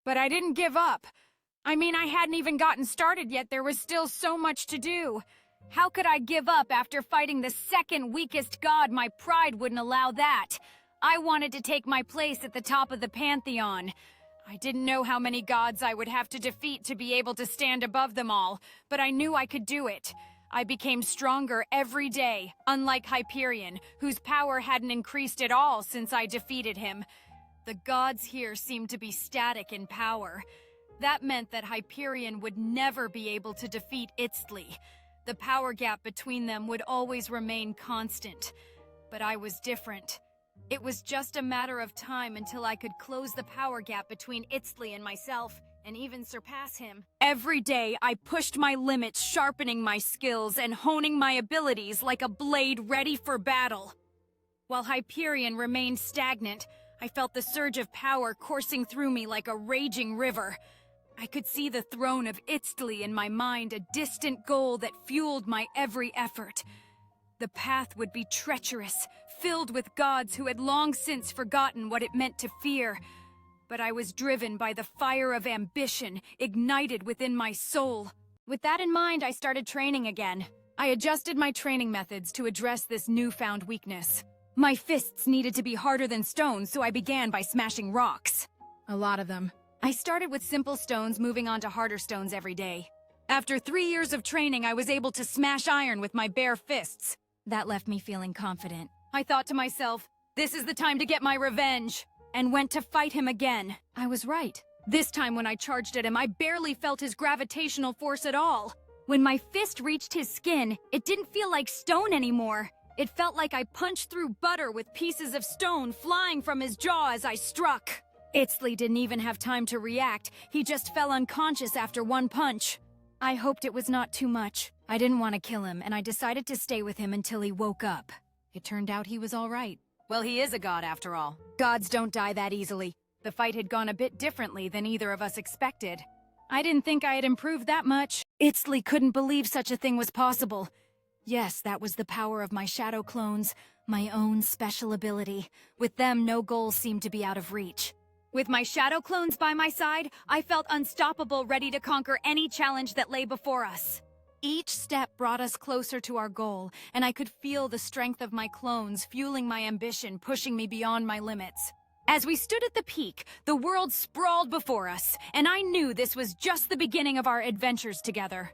But I didn't give up. I mean, I hadn't even gotten started yet. There was still so much to do. How could I give up after fighting the second weakest god? My pride wouldn't allow that. I wanted to take my place at the top of the pantheon. I didn't know how many gods I would have to defeat to be able to stand above them all, but I knew I could do it. I became stronger every day, unlike Hyperion, whose power hadn't increased at all since I defeated him. The gods here seemed to be static in power. That meant that Hyperion would never be able to defeat Itztli. The power gap between them would always remain constant. But I was different. It was just a matter of time until I could close the power gap between Itztli and myself, and even surpass him. Every day, I pushed my limits, sharpening my skills and honing my abilities like a blade ready for battle. While Hyperion remained stagnant, I felt the surge of power coursing through me like a raging river. I could see the throne of Itztli in my mind, a distant goal that fueled my every effort. The path would be treacherous, filled with gods who had long since forgotten what it meant to fear. But I was driven by the fire of ambition ignited within my soul. With that in mind, I started training again. I adjusted my training methods to address this newfound weakness. My fists needed to be harder than stones, so I began by smashing rocks. A lot of them. I started with simple stones, moving on to harder stones every day. After 3 years of training, I was able to smash iron with my bare fists. That left me feeling confident. I thought to myself, this is the time to get my revenge, and went to fight him again. I was right. This time when I charged at him, I barely felt his gravitational force at all. When my fist reached his skin, it didn't feel like stone anymore. It felt like I punched through butter with pieces of stone flying from his jaw as I struck. Itztli didn't even have time to react. He just fell unconscious after one punch. I hoped it was not too much. I didn't want to kill him, and I decided to stay with him until he woke up. It turned out he was all right. Well, he is a god after all. Gods don't die that easily. The fight had gone a bit differently than either of us expected. I didn't think I had improved that much. Itztli couldn't believe such a thing was possible. Yes, that was the power of my shadow clones, my own special ability. With them, no goals seemed to be out of reach. With my shadow clones by my side, I felt unstoppable, ready to conquer any challenge that lay before us. Each step brought us closer to our goal, and I could feel the strength of my clones fueling my ambition, pushing me beyond my limits. As we stood at the peak, the world sprawled before us, and I knew this was just the beginning of our adventures together.